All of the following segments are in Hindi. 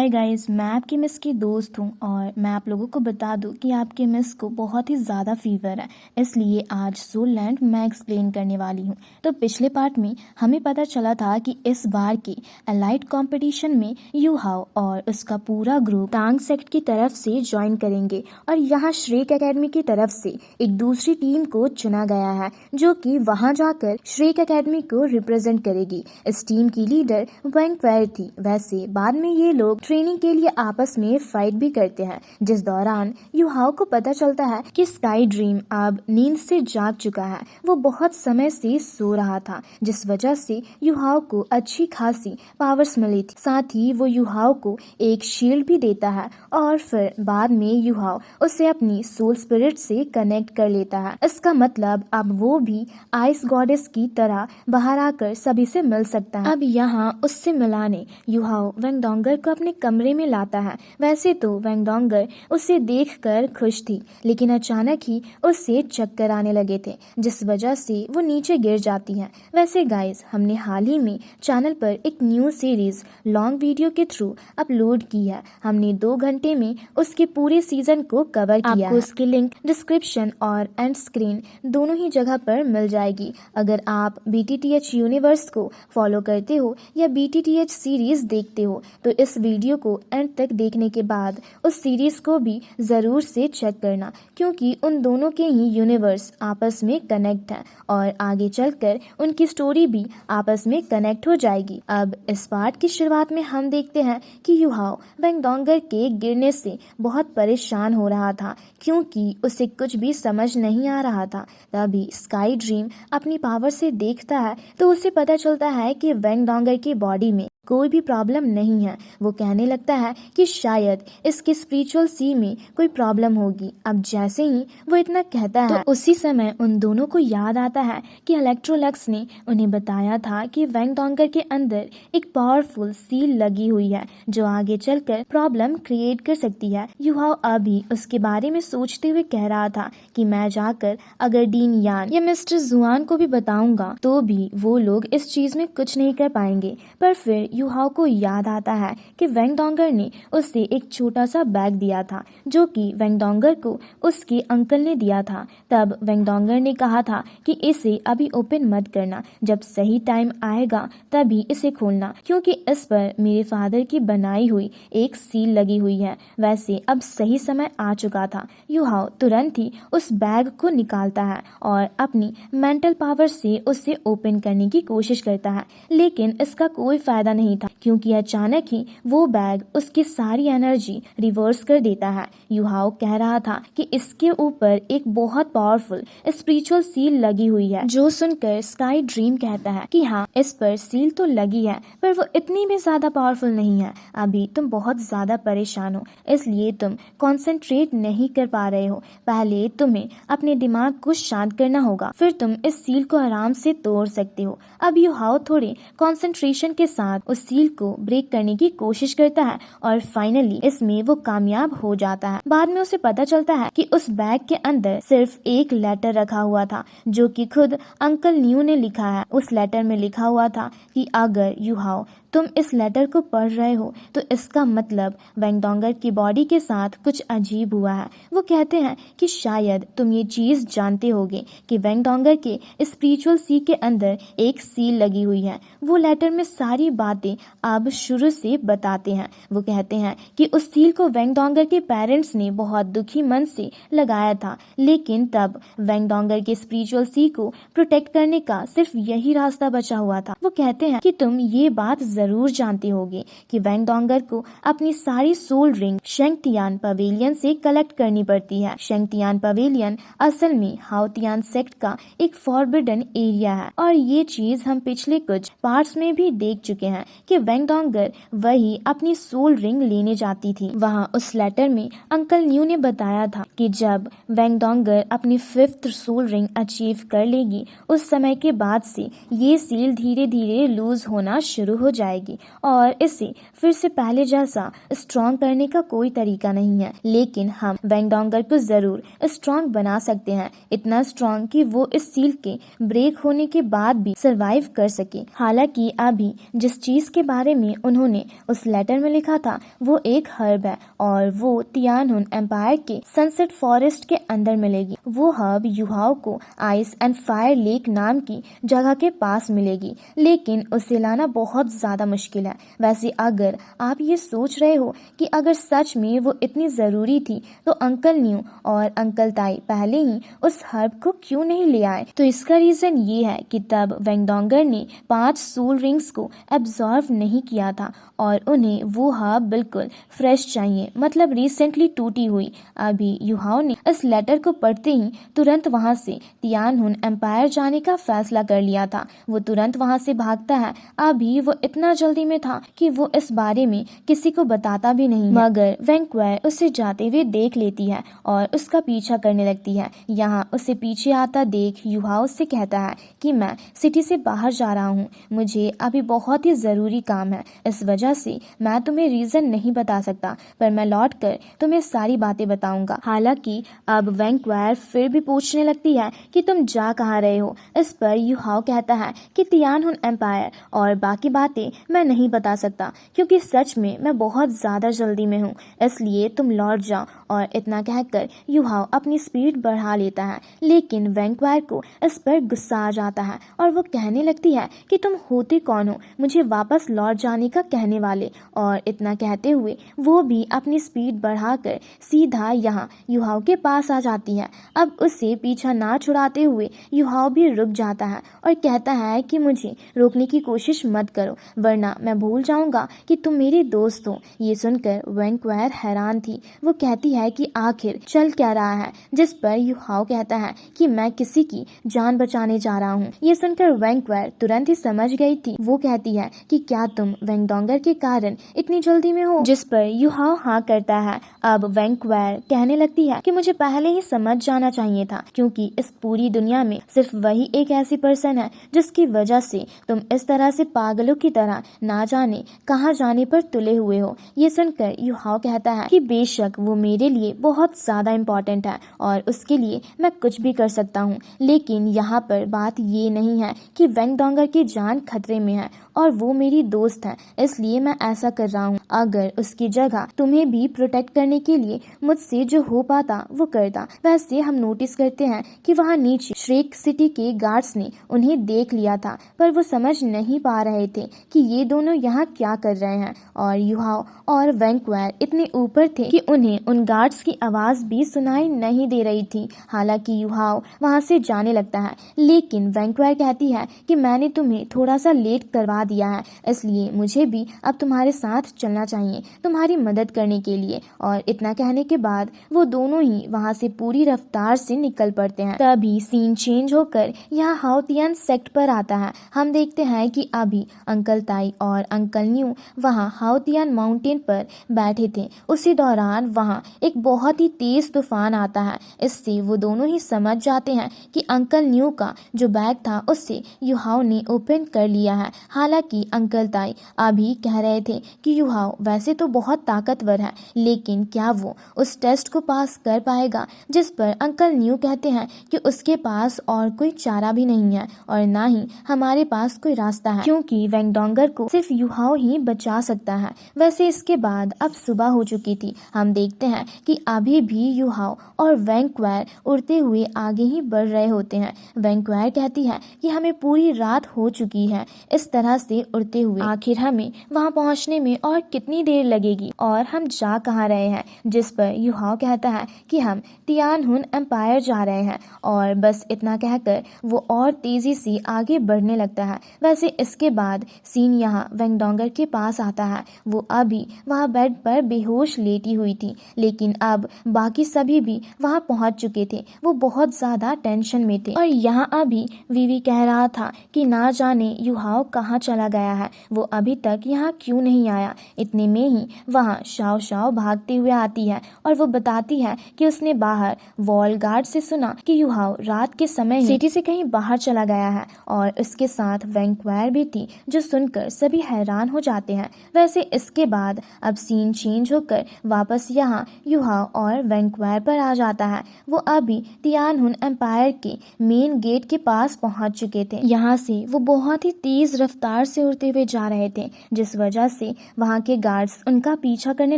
हाय गाइस, मैं आपकी मिस की दोस्त हूँ और मैं आप लोगों को बता दूँ कि आपकी मिस को बहुत ही ज़्यादा फीवर है। इसलिए आज सोल लैंड मैं एक्सप्लेन करने वाली हूँ। तो पिछले पार्ट में हमें पता चला था कि इस बार की एलाइट कंपटीशन में यूहाओ और उसका पूरा ग्रुप टांग सेक्ट की तरफ से ज्वाइन करेंगे और यहाँ श्रेक एकेडमी की तरफ से एक दूसरी टीम को चुना गया है जो कि वहाँ जाकर श्रेक एकेडमी को रिप्रेजेंट करेगी। इस टीम की लीडर वैंक्वेयर थी। वैसे बाद में ये लोग ट्रेनिंग के लिए आपस में फाइट भी करते हैं, जिस दौरान यूहाओ को पता चलता है कि स्काई ड्रीम अब नींद से जाग चुका है। वो बहुत समय से सो रहा था, जिस वजह से यूहाओ को अच्छी खासी पावर्स मिली थी। साथ ही वो यूहाओ को एक शील्ड भी देता है और फिर बाद में यूहाओ उसे अपनी सोल स्पिरिट से कनेक्ट कर लेता है। इसका मतलब अब वो भी आइस गॉडेस की तरह बाहर आकर सभी से मिल सकता है। अब यहाँ उससे मिलाने यूहाओ वेंगडोंगर को अपने कमरे में लाता है। वैसे तो वेंगडोंगर उसे देखकर खुश थी, लेकिन अचानक ही उससे चक्कर आने लगे थे, जिस वजह से वो नीचे गिर जाती है। वैसे गाइस, हमने हाल ही में चैनल पर एक न्यू सीरीज लॉन्ग वीडियो के थ्रू अपलोड की है। हमने 2 घंटे में उसके पूरे सीजन को कवर किया है। उसकी लिंक डिस्क्रिप्शन और एंड स्क्रीन दोनों ही जगह पर मिल जाएगी। अगर आप BTTH यूनिवर्स को फॉलो करते हो या BTTH सीरीज देखते हो तो इस वीडियो को एंड तक देखने के बाद उस सीरीज को भी जरूर से चेक करना, क्योंकि उन दोनों के ही यूनिवर्स आपस में कनेक्ट हैं और आगे चलकर उनकी स्टोरी भी आपस में कनेक्ट हो जाएगी। अब इस पार्ट की शुरुआत में हम देखते हैं कि यूहाओ वेंगडोंगर के गिरने से बहुत परेशान हो रहा था, क्योंकि उसे कुछ भी समझ नहीं आ रहा था। तभी स्काई ड्रीम अपनी पावर से देखता है तो उसे पता चलता है कि वेंगडोंगर की बॉडी में कोई भी प्रॉब्लम नहीं है। वो कहने लगता है कि शायद इसके स्पिरिचुअल सी में कोई प्रॉब्लम होगी। अब जैसे ही वो इतना कहता है तो उसी समय उन दोनों को याद आता है कि इलेक्ट्रोलक्स ने उन्हें बताया था कि वेंगडोंगर के अंदर एक पावरफुल सील लगी हुई है जो आगे चलकर प्रॉब्लम क्रिएट कर सकती है। यूहाओ अभी उसके बारे में सोचते हुए कह रहा था कि मैं जाकर अगर डीन यान या मिस्टर जुआन को भी बताऊंगा तो भी वो लोग इस चीज में कुछ नहीं कर पाएंगे। पर फिर यूहाओ को याद आता है कि वेंगडोंगर ने उसे एक छोटा सा बैग दिया था जो कि वेंगडोंगर को उसके अंकल ने दिया था। तब वेंगडोंगर ने कहा था कि इसे अभी ओपन मत करना, जब सही टाइम आएगा तभी इसे खोलना, क्योंकि इस पर मेरे फादर की बनाई हुई एक सील लगी हुई है। वैसे अब सही समय आ चुका था। यूहाओ तुरंत ही उस बैग को निकालता है और अपनी मेंटल पावर से उसे ओपन करने की कोशिश करता है, लेकिन इसका कोई फायदा नहीं था, क्योंकि अचानक ही वो बैग उसकी सारी एनर्जी रिवर्स कर देता है। यूहाओ कह रहा था कि इसके ऊपर एक बहुत पावरफुल स्पिरिचुअल सील लगी हुई है, जो सुनकर स्काई ड्रीम कहता है कि हाँ, इस पर सील तो लगी है, पर वो इतनी भी ज्यादा पावरफुल नहीं है। अभी तुम बहुत ज्यादा परेशान हो, इसलिए तुम कंसंट्रेट नहीं कर पा रहे हो। पहले तुम्हें अपने दिमाग को शांत करना होगा, फिर तुम इस सील को आराम से तोड़ सकते हो। अब यूहाओ थोड़े कंसंट्रेशन के साथ उस सील को ब्रेक करने की कोशिश करता है और फाइनली इसमें वो कामयाब हो जाता है। बाद में उसे पता चलता है कि उस बैग के अंदर सिर्फ एक लेटर रखा हुआ था जो कि खुद अंकल न्यू ने लिखा है। उस लेटर में लिखा हुआ था कि अगर यूहाओ तुम इस लेटर को पढ़ रहे हो तो इसका मतलब वेंगडोंगर की बॉडी के साथ कुछ अजीब हुआ है। वो कहते हैं कि शायद तुम ये चीज जानते होगे कि वेंगडोंगर के स्पिरिचुअल सी के अंदर एक सील लगी हुई है। वो लेटर में सारी बातें अब शुरू से बताते हैं। वो कहते हैं कि उस सील को वेंगडोंगर के पेरेंट्स ने बहुत दुखी मन से लगाया था, लेकिन तब वेंगडोंगर के स्पिरिचुअल सी को प्रोटेक्ट करने का सिर्फ यही रास्ता बचा हुआ था। वो कहते हैं कि तुम ये बात जरूर जानते होगे कि वेंगडोंगर को अपनी सारी सोल रिंग शेंगटियान पवेलियन से कलेक्ट करनी पड़ती है। शेंगटियान पवेलियन असल में हाओतियान सेक्ट का एक फॉरबिडन एरिया है और ये चीज हम पिछले कुछ पार्ट्स में भी देख चुके हैं कि वेंगडोंगर वही अपनी सोल रिंग लेने जाती थी। वहाँ उस लेटर में अंकल न्यू ने बताया था कि जब वेंगडोंगर अपनी 5th सोल रिंग अचीव कर लेगी, उस समय के बाद से ये सील धीरे धीरे लूज होना शुरू हो जाएगा। जाएगी और इसे फिर से पहले जैसा स्ट्रॉन्ग करने का कोई तरीका नहीं है, लेकिन हम वेंगडोंगर को जरूर स्ट्रॉन्ग बना सकते हैं, इतना स्ट्रॉन्ग कि वो इस सील के ब्रेक होने के बाद भी सरवाइव कर सके। हालांकि अभी जिस चीज के बारे में उन्होंने उस लेटर में लिखा था वो एक हर्ब है और वो तियानहुन एम्पायर के सनसेट फॉरेस्ट के अंदर मिलेगी। वो हर्ब युहाओ को आइस एंड फायर लेक नाम की जगह के पास मिलेगी, लेकिन उसे लाना बहुत ज्यादा मुश्किल है। वैसे अगर आप ये सोच रहे हो कि अगर सच में वो इतनी जरूरी थी तो अंकल न्यू और अंकल ताई पहले ही उस हर्ब को क्यों नहीं ले आए, तो इसका रीजन ये है कि तब वेंगडोंगर ने 5 सोल रिंग्स को एब्जॉर्व नहीं किया था और उन्हें वो हर्ब बिल्कुल फ्रेश चाहिए, मतलब रिसेंटली टूटी हुई। अभी युहाओ ने इस लेटर को पढ़ते ही तुरंत वहां से तियानहुन एम्पायर जाने का फैसला कर लिया था। वो तुरंत वहां से भागता है। अभी वो इतना जल्दी में था कि वो इस बारे में किसी को बताता भी नहीं, मगर वैंक्वायर उसे जाते हुए देख लेती है और उसका पीछा करने लगती है। यहाँ उसे पीछे आता देख युहाओ से कहता है कि मैं सिटी से बाहर जा रहा हूँ, मुझे अभी बहुत ही जरूरी काम है, इस वजह से मैं तुम्हें रीजन नहीं बता सकता, पर मैं लौट कर तुम्हें सारी बातें बताऊंगा। हालांकि अब वैंक्वायर फिर भी पूछने लगती है कि तुम जा कहाँ रहे हो। इस पर युहाओ कहता है कि तियानहुन एम्पायर, और बाकी बातें मैं नहीं बता सकता क्योंकि सच में मैं बहुत ज्यादा जल्दी में हूँ, इसलिए तुम लौट जाओ। और इतना कहकर युहाओ अपनी स्पीड बढ़ा लेता है, लेकिन वैंक्वायर को इस पर गुस्सा आ जाता है और वो कहने लगती है कि तुम होते कौन हो मुझे वापस लौट जाने का कहने वाले। और इतना कहते हुए वो भी अपनी स्पीड बढ़ाकर सीधा यहाँ युहाओ के पास आ जाती है। अब उसे पीछा ना छुड़ाते हुए युहाओ भी रुक जाता है और कहता है कि मुझे रोकने की कोशिश मत करो वरना मैं भूल जाऊंगा कि तुम मेरे दोस्त हो। ये सुनकर वैंक्वायर हैरान थी। वो कहती है कि आखिर चल क्या रहा है, जिस पर युहाओ कहता है कि मैं किसी की जान बचाने जा रहा हूँ। ये सुनकर वैंक्वायर तुरंत ही समझ गई थी। वो कहती है कि क्या तुम वेंगडोंगर के कारण इतनी जल्दी में हो, जिस पर युहाओ हाँ करता है। अब वैंक्वायर कहने लगती है कि मुझे पहले ही समझ जाना चाहिए था, क्योंकि इस पूरी दुनिया में सिर्फ वही एक ऐसी पर्सन है जिसकी वजह से तुम इस तरह से पागलों की तरह ना जाने कहाँ जाने पर तुले हुए हो। ये सुनकर युहाओ कहता है कि बेशक वो मेरे लिए बहुत ज्यादा इम्पोर्टेंट है और उसके लिए मैं कुछ भी कर सकता हूँ, लेकिन यहाँ पर बात ये नहीं है कि वेंगडोंगर की जान खतरे में है और वो मेरी दोस्त है, इसलिए मैं ऐसा कर रहा हूँ। अगर उसकी जगह तुम्हें भी प्रोटेक्ट करने के लिए मुझसे जो हो पाता वो करता। वैसे हम नोटिस करते हैं कि वहाँ नीचे श्रेक सिटी के गार्ड्स ने उन्हें देख लिया था, पर वो समझ नहीं पा रहे थे कि ये दोनों यहाँ क्या कर रहे हैं। और युहाओ और वैंक्वायर इतने ऊपर थे कि उन्हें उन गार्ड्स की आवाज भी सुनाई नहीं दे रही थी। हालांकि युहाओ वहाँ से जाने लगता है, लेकिन वैंक्वायर कहती है कि मैंने तुम्हें थोड़ा सा लेट करवा दिया है, इसलिए मुझे भी अब तुम्हारे साथ चलना चाहिए तुम्हारी मदद करने के लिए। और इतना कहने के बाद वो दोनों ही वहाँ से पूरी रफ्तार से निकल पड़ते हैं। तभी सीन चेंज होकर यहाँ हाओतियान सेक्ट पर आता है। हम देखते हैं कि अभी अंकल ताई और अंकल न्यू वहाँ हाओतियान माउंटेन पर बैठे थे। उसी दौरान वहाँ एक बहुत ही तेज तूफान आता है। इससे वो दोनों ही समझ जाते हैं कि अंकल न्यू का जो बैग था उससे युहाओ ने ओपन कर लिया है। हालांकि अंकल ताई अभी कह रहे थे कि युहाओ वैसे तो बहुत ताकतवर है, लेकिन क्या वो उस टेस्ट को पास कर पाएगा, जिस पर अंकल न्यू कहते हैं कि उसके पास और कोई चारा भी नहीं है और ना ही हमारे पास कोई रास्ता है, क्योंकि वेंगडोंगर को सिर्फ युहाओ ही बचा सकता है। वैसे इसके बाद अब सुबह हो चुकी थी। हम देखते हैं कि अभी भी युहाओ और वैंक्वायर उड़ते हुए आगे ही बढ़ रहे होते हैं। वैंक्वायर कहती है कि हमें पूरी रात हो चुकी है इस तरह से उड़ते हुए, आखिर हमें वहां पहुंचने में और कितनी देर लगेगी और हम जा कहाँ रहे हैं, जिस पर युहाओ कहता है कि हम तियानहुन एम्पायर जा रहे हैं। और बस इतना कहकर वो और तेजी से आगे बढ़ने लगता है। वैसे इसके बाद सीन यहाँ वेंगडोंगर के पास आता है। वो अभी वहाँ बेड पर बेहोश लेटी हुई थी, लेकिन अब बाकी सभी भी वहाँ पहुँच चुके थे। वो बहुत ज्यादा टेंशन में थे और यहाँ अभी वीवी कह रहा था कि ना जाने युहाओ कहाँ चला चला गया है, वो अभी तक यहाँ क्यों नहीं आया। इतने में ही वहाँ शाओ शाओ भागते हुए आती है और वो बताती है कि उसने बाहर वॉल गार्ड से सुना कि युहाओ रात के समय सिटी से कहीं बाहर चला गया है और उसके साथ वैंक्वायर भी थी, जो सुनकर सभी हैरान हो जाते हैं। वैसे इसके बाद अब सीन चेंज होकर वापस यहाँ युहाओ और वैंक्वायर पर आ जाता है। वो अभी तियानहुन एम्पायर के मेन गेट के पास पहुंच चुके थे। यहाँ से वो बहुत ही तेज रफ्तार से उड़ते हुए जा रहे थे, जिस वजह से वहाँ के गार्ड्स उनका पीछा करने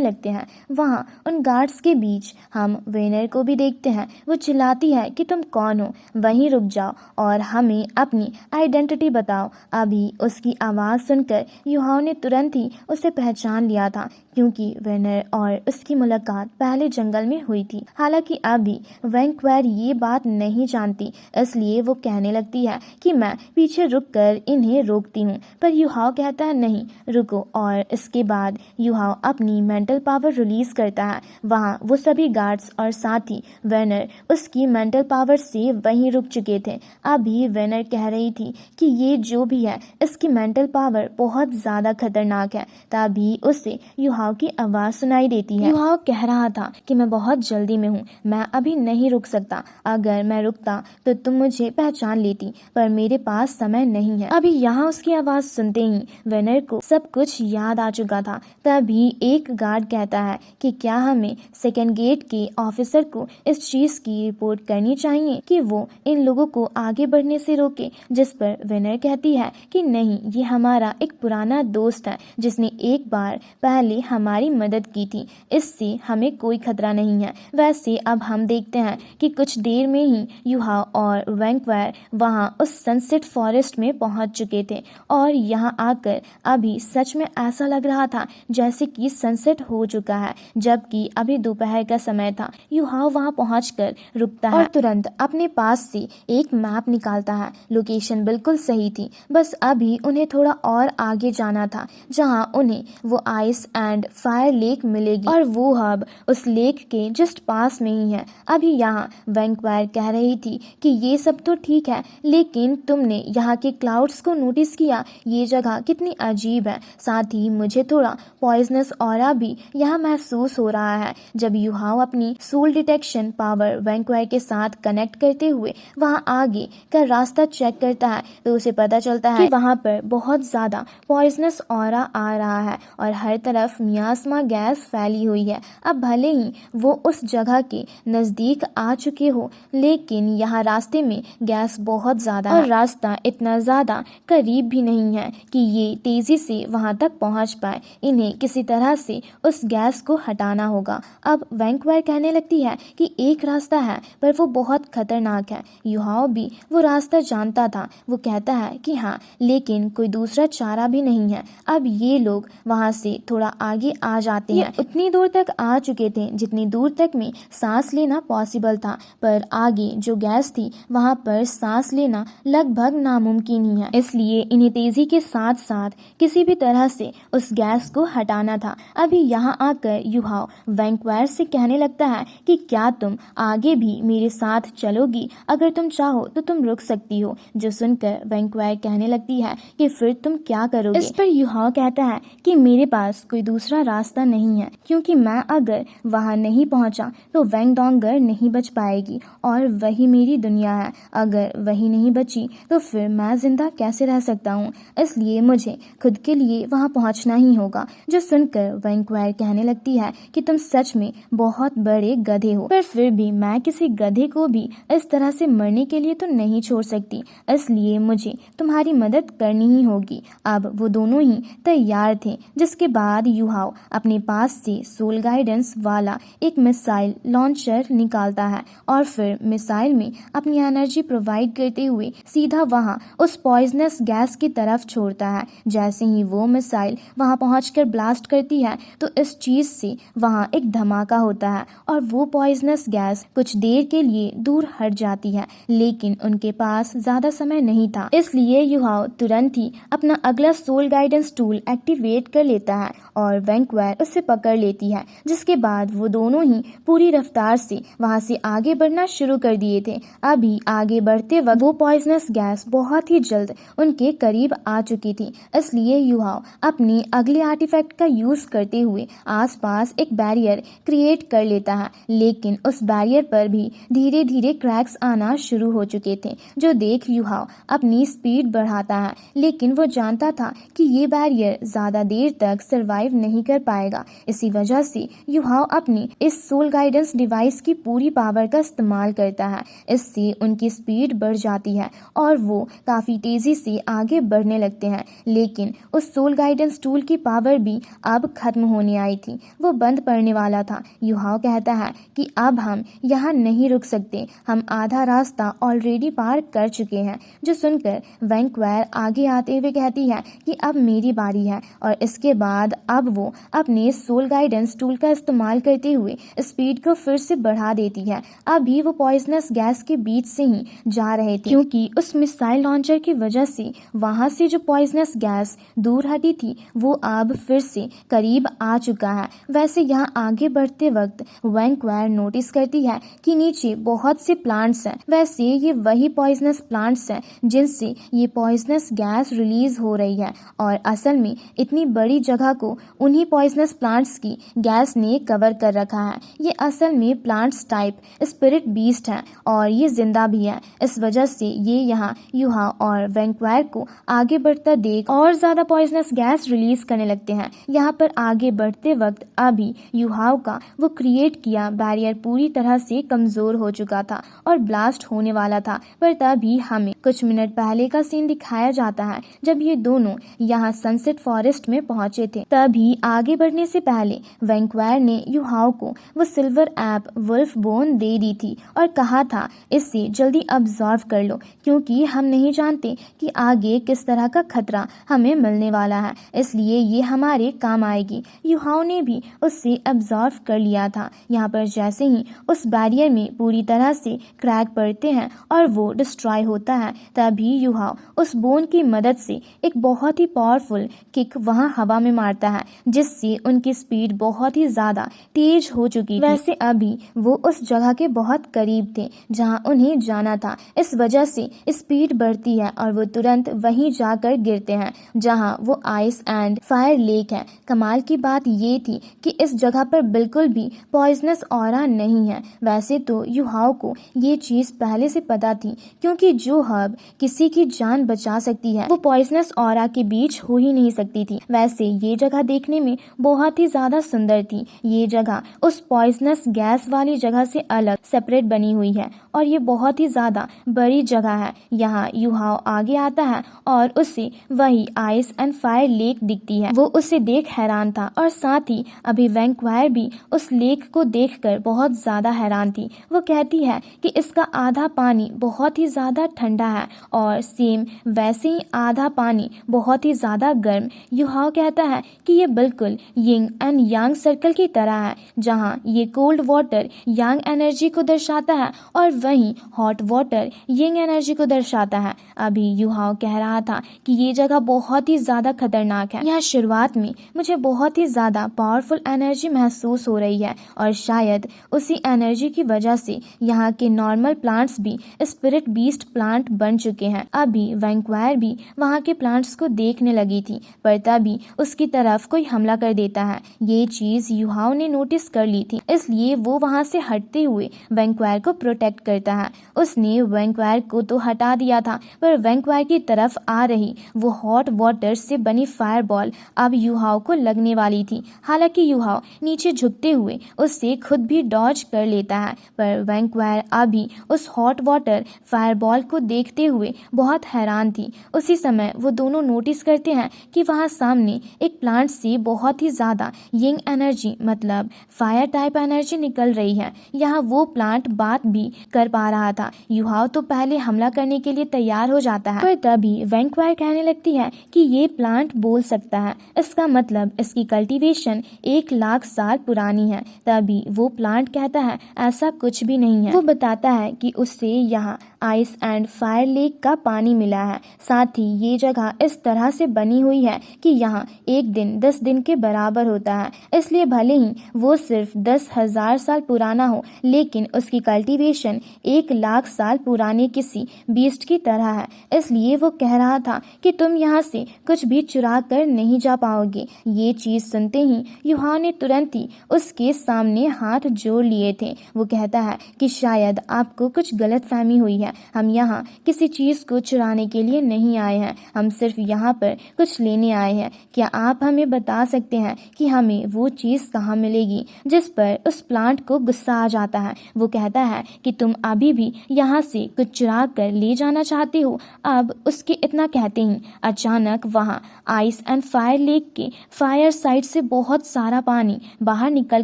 लगते हैं। वहाँ उन गार्ड्स के बीच हम वेनर को भी देखते हैं। वो चिल्लाती है कि तुम कौन हो, वहीं रुक जाओ और हमें अपनी आइडेंटिटी बताओ। अभी उसकी आवाज़ सुनकर युहाओ ने तुरंत ही उसे पहचान लिया था, क्योंकि वेनर और उसकी मुलाकात पहले जंगल में हुई थी। हालांकि अभी वैंक्वायर ये बात नहीं जानती, इसलिए वो कहने लगती है कि मैं पीछे रुककर इन्हें रोकती हूँ, पर युहाओ कहता है नहीं रुको, और इसके बाद युहाओ अपनी मेंटल पावर रिलीज करता है। वहाँ वो सभी गार्ड्स और साथ ही वेनर उसकी मेंटल पावर से वहीं रुक चुके थे। अभी वेनर कह रही थी कि ये जो भी है इसकी मेंटल पावर बहुत ज़्यादा खतरनाक है। तभी उसे युहाओ की आवाज़ सुनाई देती है। युहाओ कह रहा था कि मैं बहुत जल्दी में हूँ, मैं अभी नहीं रुक सकता। अगर मैं रुकता तो तुम मुझे पहचान लेती, पर मेरे पास समय नहीं है। अभी यहाँ उसकी आवाज़ सुनते ही वेनर को सब कुछ याद आ चुका था। तभी एक गार्ड कहता है कि क्या हमें सेकेंड गेट के ऑफिसर को इस चीज की रिपोर्ट करनी चाहिए कि वो इन लोगों को आगे बढ़ने से रोके। जिस पर वेनर कहती है कि नहीं, ये हमारा एक पुराना दोस्त है जिसने एक बार पहले हमारी मदद की थी, इससे हमें कोई खतरा नहीं है। वैसे अब हम देखते हैं कि कुछ देर में ही युहाओ और वैंक्वायर वहाँ उस सनसेट फॉरेस्ट में पहुंच चुके थे और यहाँ आकर अभी सच में ऐसा लग रहा था जैसे कि सनसेट हो चुका है, जबकि अभी दोपहर का समय था। युहाओ वहां पहुंचकर रुकता है और तुरंत अपने पास से एक मैप निकालता है। लोकेशन बिल्कुल सही थी, बस अभी उन्हें थोड़ा और आगे जाना था, जहां उन्हें वो आइस एंड फायर लेक मिलेगी और वो हब उस लेक के जस्ट पास में ही है। अभी यहाँ वैंक्वायर कह रही थी कि ये सब तो ठीक है, लेकिन तुमने यहाँ के क्लाउड्स को नोटिस किया, ये जगह कितनी अजीब है। साथ ही मुझे थोड़ा पॉइजनस ऑरा भी यहाँ महसूस हो रहा है। जब युहाओ अपनी सोल डिटेक्शन पावर वैंक्वायर के साथ कनेक्ट करते हुए वहाँ आगे का रास्ता चेक करता है, तो उसे पता चलता है कि वहाँ पर बहुत ज्यादा पॉइजनस ऑरा आ रहा है और हर तरफ मियास्मा गैस फैली हुई है। अब भले ही वो उस जगह के नजदीक आ चुके हो, लेकिन यहाँ रास्ते में गैस बहुत ज्यादा है और रास्ता इतना ज्यादा करीब भी नहीं है कि ये तेजी से वहां तक पहुंच पाए। इन्हें किसी तरह से उस गैस को हटाना होगा। अब वैंक्वायर कहने लगती है कि एक रास्ता है, पर वो बहुत खतरनाक है। युहाओ भी वो रास्ता जानता था। वो कहता है कि हाँ, लेकिन कोई दूसरा चारा भी नहीं है। अब ये लोग वहां से थोड़ा आगे आ जाते हैं। उतनी दूर तक आ चुके थे जितनी दूर तक में सांस लेना पॉसिबल था, पर आगे जो गैस थी वहां पर सांस लेना लगभग नामुमकिन ही है। इसलिए इन्हें तेजी के साथ साथ किसी भी तरह से उस गैस को हटाना था। अभी यहाँ आकर युहाओ वैंक्वायर से कहने लगता है कि क्या तुम आगे भी मेरे साथ चलोगी? अगर तुम चाहो तो तुम रुक सकती हो। जो सुनकर वैंक्वायर कहने लगती है कि फिर तुम क्या करोगे? इस पर युहाओ कहता है कि मेरे पास कोई दूसरा रास्ता नहीं है, क्योंकि मैं अगर वहाँ नहीं पहुँचा तो वैंगडोंगर नहीं बच पाएगी और वही मेरी दुनिया है। अगर वही नहीं बची तो फिर मैं जिंदा कैसे रह सकता हूँ? इसलिए मुझे खुद के लिए वहाँ पहुँचना ही होगा। जो सुनकर वैंक्वायर कहने लगती है कि तुम सच में बहुत बड़े गधे हो, पर फिर भी मैं किसी गधे को भी इस तरह से मरने के लिए तो नहीं छोड़ सकती, इसलिए मुझे तुम्हारी मदद करनी ही होगी। अब वो दोनों ही तैयार थे, जिसके बाद युहाओ अपने पास से सोल गाइडेंस वाला एक मिसाइल लॉन्चर निकालता है और फिर मिसाइल में अपनी एनर्जी प्रोवाइड करते हुए सीधा वहाँ उस पॉइजनस गैस की तरफ छोड़ता है। जैसे ही वो मिसाइल वहाँ पहुंचकर ब्लास्ट करती है तो इस चीज से वहाँ एक धमाका होता है और वो पॉइजनस गैस कुछ देर के लिए दूर हट जाती है, लेकिन उनके पास ज्यादा समय नहीं था। इसलिए युहाओ तुरंत ही अपना अगला सोल गाइडेंस टूल एक्टिवेट कर लेता है और वैंक्वायर उससे पकड़ लेती है, जिसके बाद वो दोनों ही पूरी रफ्तार से वहां से आगे बढ़ना शुरू कर दिए थे। अभी आगे बढ़ते वक्त वो पॉइजनस गैस बहुत ही जल्द उनके करीब आ चुकी थी, इसलिए युहाओ अपने अगले आर्टिफैक्ट का यूज करते हुए आसपास एक बैरियर क्रिएट कर लेता है। लेकिन उस बैरियर पर भी धीरे धीरे क्रैक्स आना शुरू हो चुके थे, जो देख युहाओ अपनी स्पीड बढ़ाता है। लेकिन वो जानता था कि ये बैरियर ज्यादा देर तक सरवाइव नहीं कर पाएगा। इसी वजह से युहाओ अपनी इस सोल गाइडेंस डिवाइस की पूरी पावर का इस्तेमाल करता है। इससे उनकी स्पीड बढ़ जाती है और वो काफी तेजी से आगे बढ़ने लगते हैं। लेकिन उस सोल गाइडेंस टूल की पावर भी अब खत्म होने आई थी, वो बंद पड़ने वाला था। युहाओ कहता है कि अब हम यहाँ नहीं रुक सकते, हम आधा रास्ता ऑलरेडी पार कर चुके हैं। जो सुनकर वैंक्वायर आगे आते हुए कहती है कि अब मेरी बारी है, और इसके बाद अब वो अपने सोल गाइडेंस टूल का इस्तेमाल करते हुए स्पीड को फिर से बढ़ा देती है। अभी वो पॉइजनस गैस के बीच से ही जा रहे थे, क्योंकि उस मिसाइल लॉन्चर की वजह से वहां से जो पॉइजनस गैस दूर हटी थी वो अब फिर से करीब आ चुका है। वैसे यहाँ आगे बढ़ते वक्त वैंक्वायर नोटिस करती है कि नीचे बहुत से प्लांट्स हैं। वैसे ये वही पॉइजनस प्लांट्स हैं जिनसे ये पॉइजनस गैस रिलीज हो रही है, और असल में इतनी बड़ी जगह को उन्हीं पॉइजनस प्लांट्स की गैस ने कवर कर रखा है। ये असल में प्लांट्स टाइप स्पिरिट बीस्ट हैं और ये जिंदा भी है। इस वजह से ये यहाँ युहा और वैंक्वायर को आगे बढ़ता देख और ज्यादा पॉइजनस गैस रिलीज करने लगते हैं। यहाँ पर आगे बढ़ते वक्त अभी युहाओ का वो क्रिएट किया बैरियर पूरी तरह से कमजोर हो चुका था और ब्लास्ट होने वाला था। पर तभी हमें कुछ मिनट पहले का सीन दिखाया जाता है, जब ये दोनों यहाँ सनसेट फॉरेस्ट में पहुंचे थे। तभी आगे बढ़ने से पहले वैंक्वायर ने युहाओ को वो सिल्वर ऐप वुल्फ बोन दे दी थी और कहा था इसे जल्दी अब्जॉर्व कर लो, क्योंकि हम नहीं जानते कि आगे किस तरह का खतरा हमें मिलने वाला है, इसलिए ये हमारे काम आएगी। युहाओ ने भी उससे अब्जॉर्व कर लिया था। यहाँ पर जैसे ही उस बैरियर में पूरी तरह से क्रैक पड़ते हैं और वो डिस्ट्रॉय होता है, तभी युहाओ उस बोन की मदद से एक बहुत ही पावरफुल किक वहां हवा में मारता है, जिससे उनकी स्पीड बहुत ही ज्यादा तेज हो चुकी थी। वैसे अभी वो उस जगह के बहुत करीब थे जहां उन्हें जाना था। इस वजह से स्पीड बढ़ती है और वो तुरंत वहीं जाकर गिरते हैं जहां वो आइस एंड फायर लेक है। कमाल की बात ये थी कि इस जगह पर बिल्कुल भी पॉइजनस ऑरा नहीं है। वैसे तो युहाओ को ये चीज पहले से पता थी, क्योंकि जो हर्ब किसी की जान बचा सकती है वो पॉइजनस ऑरा के बीच हो ही नहीं सकती थी। वैसे ये जगह देखने में बहुत ही ज्यादा सुंदर थी। ये जगह उस पॉइजनस गैस वाली जगह से अलग सेपरेट बनी हुई है और ये बहुत ही ज्यादा बड़ी जगह है। यहाँ युहाओ आगे आता है और उसे वही आइस एंड फायर लेक दिखती है। वो उसे देख हैरान था और साथ ही अभी वैंक्वायर भी उस लेक को देखकर बहुत ज्यादा हैरान थी। वो कहती है कि इसका आधा पानी बहुत ही ज्यादा ठंडा है और सेम वैसे ही आधा पानी बहुत ही ज्यादा गर्म। युहाओ कहता है कि ये बिल्कुल यिंग एंड यांग सर्कल की तरह है, जहाँ ये कोल्ड वाटर यांग एनर्जी को दर्शाता है और वहीं हॉट वाटर यिंग एनर्जी को दर्शाता है। अभी युहाओ कह रहा था कि ये जगह बहुत ही ज्यादा खतरनाक है। यहाँ शुरुआत में मुझे बहुत ही ज्यादा पावरफुल एनर्जी महसूस हो रही है और शायद उसी एनर्जी की वजह से यहाँ के नॉर्मल प्लांट्स भी स्पिरिट बीस्ट प्लांट बन चुके हैं। अभी वैंक्वायर भी वहाँ के प्लांट्स को देखने लगी थी, पर तभी उसकी तरफ कोई हमला कर देता है। ये चीज युहाओ ने नोटिस कर ली थी, इसलिए वो वहाँ से हटते हुए वैंक्वायर को प्रोटेक्ट करता है। उसने वैंक्वायर को तो हटा दिया था, पर वैंक्वायर की तरफ आ रही वो हॉट वाटर से बनी फायरबॉल अब युहाओ को लगने वाली थी। हालांकि युहाओ नीचे झुकते हुए उससे खुद भी डॉज कर लेता है, पर वैंक्वायर अभी उस हॉट वाटर फायरबॉल को देखते हुए बहुत हैरान थी। उसी समय वो दोनों नोटिस करते हैं कि वहाँ सामने एक प्लांट से बहुत ही ज्यादा यिंग एनर्जी मतलब फायर टाइप एनर्जी निकल रही है। यहाँ वो प्लांट बात भी कर कर पा रहा था। युहाओ तो पहले हमला करने के लिए तैयार हो जाता है, पर तभी वैंक्वायर कहने लगती है कि ये प्लांट बोल सकता है, इसका मतलब इसकी कल्टीवेशन 1 लाख साल पुरानी है। तभी वो प्लांट कहता है ऐसा कुछ भी नहीं है। वो बताता है कि उससे यहाँ आइस एंड फायर लेक का पानी मिला है, साथ ही ये जगह इस तरह से बनी हुई है कि यहाँ एक दिन 10 दिन के बराबर होता है। इसलिए भले ही वो सिर्फ 10,000 साल पुराना हो, लेकिन उसकी कल्टीवेशन 1 लाख साल पुराने किसी बीस्ट की तरह है। इसलिए वो कह रहा था कि तुम यहाँ से कुछ भी चुरा कर नहीं जा पाओगे। ये चीज सुनते ही युहाओ ने तुरंत ही उसके सामने हाथ जोड़ लिए थे। वो कहता है कि शायद आपको कुछ गलतफहमी हुई है, हम यहाँ किसी चीज को चुराने के लिए नहीं आए हैं, हम सिर्फ यहाँ पर कुछ लेने आए हैं। क्या आप हमें बता सकते हैं कि हमें वो चीज कहाँ मिलेगी? जिस पर उस प्लांट को गुस्सा आ जाता है। वो कहता है कि तुम अभी भी यहाँ से कुछ चुरा कर ले जाना चाहते हो। अब उसके इतना कहते ही अचानक वहाँ आइस एंड फायर लेक के फायर साइड से बहुत सारा पानी बाहर निकल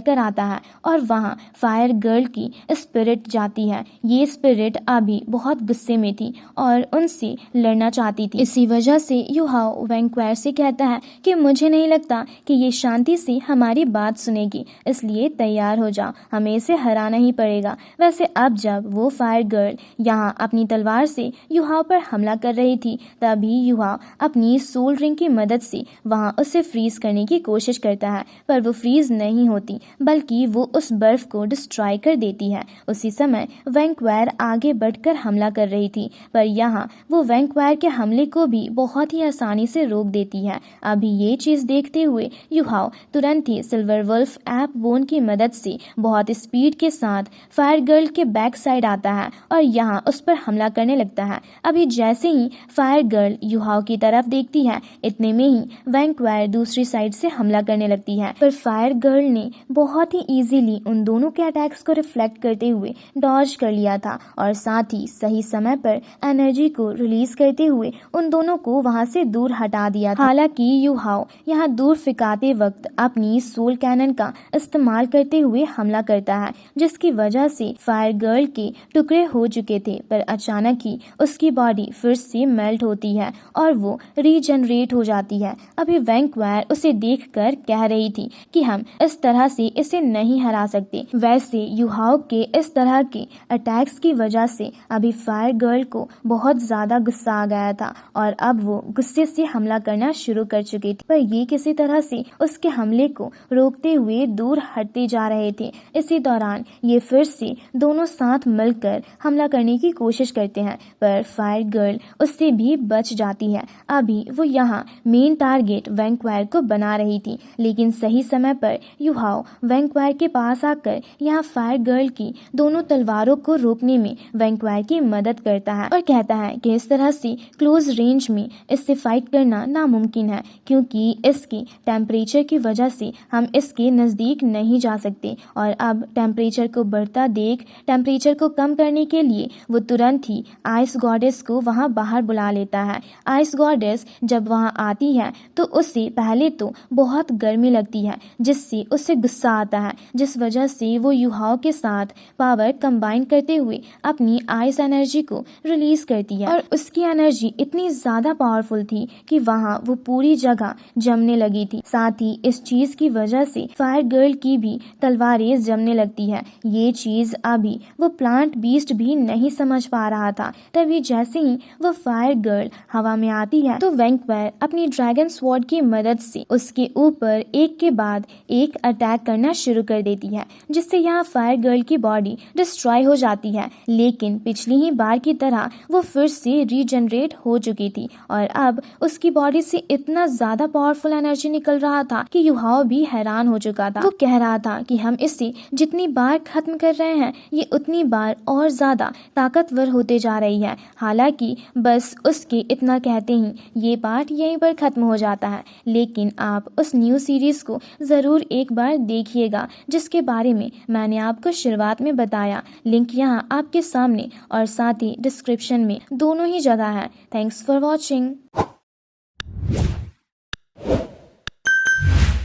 कर आता है और वहाँ फायर गर्ल की स्पिरिट जाती है। ये स्पिरिट अभी बहुत गुस्से में थी और उनसे लड़ना चाहती थी। इसी वजह से युहाओ वैंक्वायर से कहता है कि मुझे नहीं लगता कि ये शांति से हमारी बात सुनेगी, इसलिए तैयार हो जाओ, हमें इसे हराना ही पड़ेगा। वैसे अब जब वो फायर गर्ल यहाँ अपनी तलवार से युहाओ पर हमला कर रही थी, तभी युहाओ अपनी सोल रिंग की मदद से वहाँ उसे फ्रीज करने की कोशिश करता है, पर वो फ्रीज नहीं होती बल्कि वो उस बर्फ को डिस्ट्रॉय कर देती है। उसी समय वैंक्वायर आगे बढ़कर हमला कर रही थी, पर यहाँ वो वैंक्वायर के हमले को भी बहुत ही आसानी से रोक देती है। अभी ये चीज देखते हुए युहाओ तुरंत ही सिल्वर वुल्फ ऐप बोन की मदद से बहुत स्पीड के साथ फायर गर्ल के बैक साइड आता है और यहाँ उस पर हमला करने लगता है। अभी जैसे ही फायर गर्ल युहाओ की तरफ देखती है, इतने में ही वैंक्वायर दूसरी साइड से हमला करने लगती है, पर फायर गर्ल ने बहुत ही इजीली उन दोनों के अटैक्स को रिफ्लेक्ट करते हुए डॉज कर लिया था और साथ ही सही समय पर एनर्जी को रिलीज करते हुए उन दोनों को वहां से दूर हटा दिया था। हालांकि युहाओ यहाँ दूर फेंकाते वक्त अपनी सोल कैनन का इस्तेमाल करते हुए हमला करता है, जिसकी वजह से फायर गर्ल के टुकड़े हो चुके थे, पर अचानक ही उसकी बॉडी फिर से मेल्ट होती है और वो रीजनरेट हो जाती है। अभी वैंक्वायर उसे देखकर कह रही थी कि हम इस तरह से इसे नहीं हरा सकते। वैसे युहाओ के इस तरह के अटैक्स की वजह से अभी फायर गर्ल को बहुत ज्यादा गुस्सा आ गया था और अब वो गुस्से से हमला करना शुरू कर चुकी थी, पर ये किसी तरह से उसके हमले को रोकते हुए दूर हटते जा रहे थे। इसी दौरान ये फिर से दोनों साथ मिलकर हमला करने की कोशिश करते हैं, पर फायर गर्ल उससे भी बच जाती है। अभी वो यहाँ मेन टारगेट वैंक्वायर को बना रही थी, लेकिन सही समय पर युहाओ वैंक्वायर के पास आकर यहाँ फायर गर्ल की दोनों तलवारों को रोकने में वैंक्वायर की मदद करता है और कहता है कि इस तरह से क्लोज रेंज में इससे फाइट करना नामुमकिन है, क्योंकि इसके टेम्परेचर की वजह से हम इसके नज़दीक नहीं जा सकते। और अब टेम्परेचर को बढ़ता देख टेम्परेचर को कम करने के लिए वो तुरंत ही आइस गॉडेस को वहाँ बाहर बुला लेता है। आइस गॉडेस जब वहाँ आती है तो उससे पहले तो बहुत गर्मी लगती है, जिससे उसे गुस्सा आता है, जिस वजह से वो युहाओ के साथ पावर कंबाइन करते हुए अपनी आइस एनर्जी को रिलीज करती है और उसकी एनर्जी इतनी ज्यादा पावरफुल थी कि वहाँ वो पूरी जगह जमने लगी थी। साथ ही इस चीज की वजह से फायर गर्ल की भी तलवारें जमने लगती है। ये चीज अभी वो प्लांट बीस्ट भी नहीं समझ पा रहा था। तभी जैसे ही वो फायर गर्ल हवा में आती है तो वैंक्वायर अपनी ड्रैगन स्वॉर्ड की मदद से उसके ऊपर एक के बाद एक अटैक करना शुरू कर देती है, जिससे यहाँ फायर गर्ल की बॉडी डिस्ट्रॉय हो जाती है। लेकिन पिछली ही बार की तरह वो फिर से रीजनरेट हो चुकी थी और अब उसकी बॉडी से इतना ज्यादा पावरफुल एनर्जी निकल रहा था कि युहाओ भी हैरान हो चुका था। वो कह रहा था कि हम इसे जितनी बार खत्म कर रहे हैं ये उतनी बार और ज्यादा ताकतवर होते जा रही है। हालांकि बस उसके इतना कहते ही ये पार्ट यहीं पर खत्म हो जाता है, लेकिन आप उस न्यू सीरीज को जरूर एक बार देखिएगा जिसके बारे में मैंने आपको शुरुआत में बताया। लिंक यहाँ आपके सामने और साथ ही डिस्क्रिप्शन में दोनों ही जगह है। Thanks for watching.